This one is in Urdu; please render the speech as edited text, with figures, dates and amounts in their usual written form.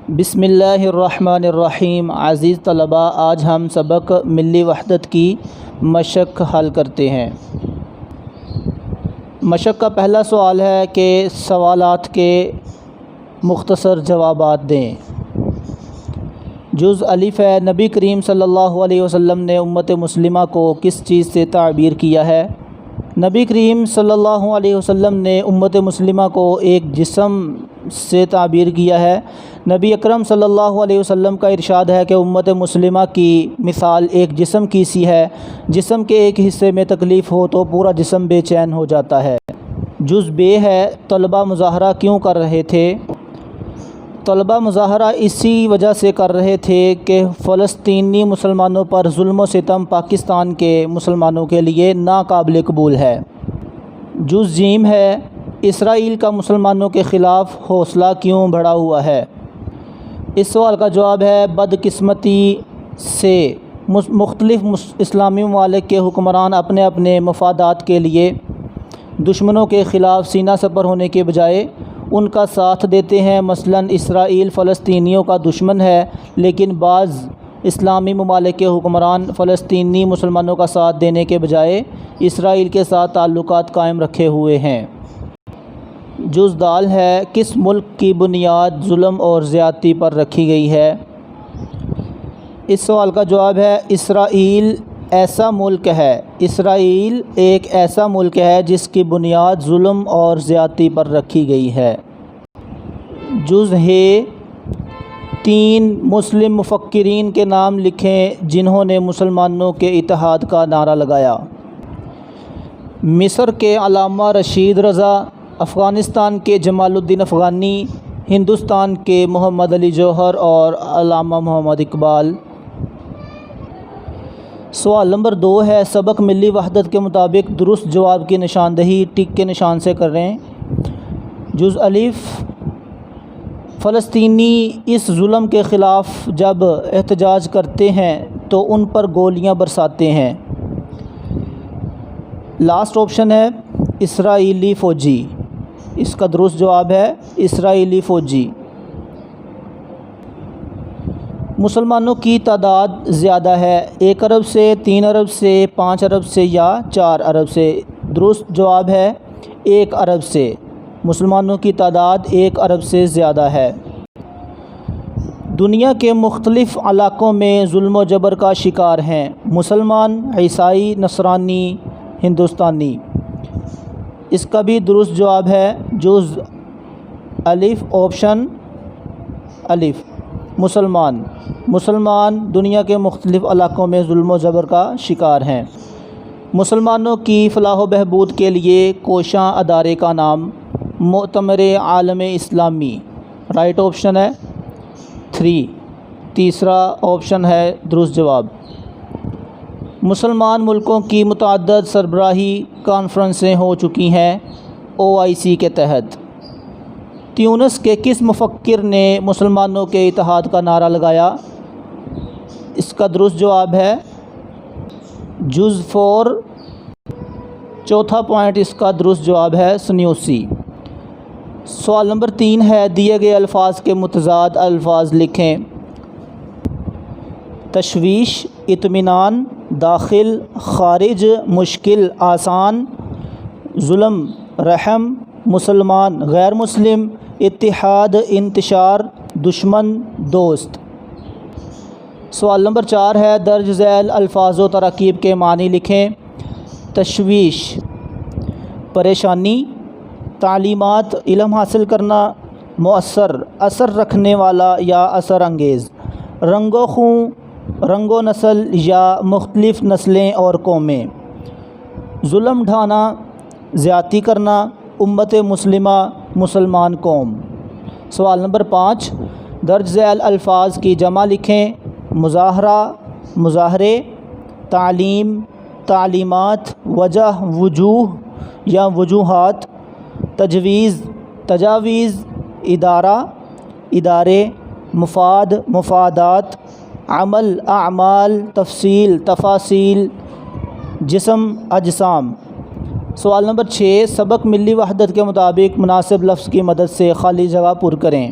بسم اللہ الرحمن الرحیم۔ عزیز طلباء، آج ہم سبق ملی وحدت کی مشق حل کرتے ہیں۔ مشق کا پہلا سوال ہے کہ سوالات کے مختصر جوابات دیں۔ جز الف ہے، نبی کریم صلی اللہ علیہ وسلم نے امت مسلمہ کو کس چیز سے تعبیر کیا ہے؟ نبی کریم صلی اللہ علیہ وسلم نے امت مسلمہ کو ایک جسم سے تعبیر کیا ہے۔ نبی اکرم صلی اللہ علیہ وسلم کا ارشاد ہے کہ امت مسلمہ کی مثال ایک جسم کی سی ہے۔ جسم کے ایک حصے میں تکلیف ہو تو پورا جسم بے چین ہو جاتا ہے۔ جز بے ہے، طلبہ مظاہرہ کیوں کر رہے تھے؟ طلبہ مظاہرہ اسی وجہ سے کر رہے تھے کہ فلسطینی مسلمانوں پر ظلم و ستم پاکستان کے مسلمانوں کے لیے ناقابل قبول ہے۔ جز جیم ہے، اسرائیل کا مسلمانوں کے خلاف حوصلہ کیوں بڑھا ہوا ہے؟ اس سوال کا جواب ہے، بدقسمتی سے مختلف اسلامی ممالک کے حکمران اپنے اپنے مفادات کے لیے دشمنوں کے خلاف سینہ سپر ہونے کے بجائے ان کا ساتھ دیتے ہیں۔ مثلا اسرائیل فلسطینیوں کا دشمن ہے، لیکن بعض اسلامی ممالک کے حکمران فلسطینی مسلمانوں کا ساتھ دینے کے بجائے اسرائیل کے ساتھ تعلقات قائم رکھے ہوئے ہیں۔ جز دال ہے، کس ملک کی بنیاد ظلم اور زیادتی پر رکھی گئی ہے؟ اس سوال کا جواب ہے، اسرائیل ایسا ملک ہے۔ اسرائیل ایک ایسا ملک ہے جس کی بنیاد ظلم اور زیادتی پر رکھی گئی ہے۔ جز ہے، 3 مسلم مفکرین کے نام لکھیں جنہوں نے مسلمانوں کے اتحاد کا نعرہ لگایا۔ مصر کے علامہ رشید رضا، افغانستان کے جمال الدین افغانی، ہندوستان کے محمد علی جوہر اور علامہ محمد اقبال۔ سوال نمبر 2 ہے، سبق ملی وحدت کے مطابق درست جواب کی نشاندہی ٹک کے نشان سے کریں۔ جز الف، فلسطینی اس ظلم کے خلاف جب احتجاج کرتے ہیں تو ان پر گولیاں برساتے ہیں۔ لاسٹ آپشن ہے اسرائیلی فوجی۔ اس کا درست جواب ہے اسرائیلی فوجی۔ مسلمانوں کی تعداد زیادہ ہے، 1 ارب سے، 3 ارب سے، 5 ارب سے یا 4 ارب سے؟ درست جواب ہے 1 ارب سے۔ مسلمانوں کی تعداد 1 ارب سے زیادہ ہے۔ دنیا کے مختلف علاقوں میں ظلم و جبر کا شکار ہیں مسلمان، عیسائی، نصرانی، ہندوستانی۔ اس کا بھی درست جواب ہے جز الف، آپشن الف، مسلمان۔ مسلمان دنیا کے مختلف علاقوں میں ظلم و جبر کا شکار ہیں۔ مسلمانوں کی فلاح و بہبود کے لیے کوشاں ادارے کا نام مؤتمر عالم اسلامی۔ رائٹ آپشن ہے 3، تیسرا آپشن ہے درست جواب۔ مسلمان ملکوں کی متعدد سربراہی کانفرنسیں ہو چکی ہیں OIC کے تحت۔ تیونس کے کس مفکر نے مسلمانوں کے اتحاد کا نعرہ لگایا؟ اس کا درست جواب ہے جز 4، چوتھا پوائنٹ اس کا درست جواب ہے سنیوسی۔ سوال نمبر 3 ہے، دیے گئے الفاظ کے متضاد الفاظ لکھیں۔ تشویش، اطمینان، داخل، خارج، مشکل، آسان، ظلم، رحم، مسلمان، غیر مسلم، اتحاد، انتشار، دشمن، دوست۔ سوال نمبر 4 ہے، درج ذیل الفاظ و تراکیب کے معنی لکھیں۔ تشویش، پریشانی، تعلیمات، علم حاصل کرنا، مؤثر، اثر رکھنے والا یا اثر انگیز، رنگ و خوں، رنگ و نسل یا مختلف نسلیں اور قومیں، ظلم ڈھانا، زیادتی کرنا، امت مسلمہ، مسلمان قوم۔ سوال نمبر 5، درج ذیل الفاظ کی جمع لکھیں۔ مظاہرہ، مظاہرے، تعلیم، تعلیمات، وجہ، وجوہ یا وجوہات، تجویز، تجاویز، ادارہ، ادارے، مفاد، مفادات، عمل، اعمال، تفصیل، تفاصیل، جسم، اجسام۔ سوال نمبر 6، سبق ملی وحدت کے مطابق مناسب لفظ کی مدد سے خالی جگہ پر کریں۔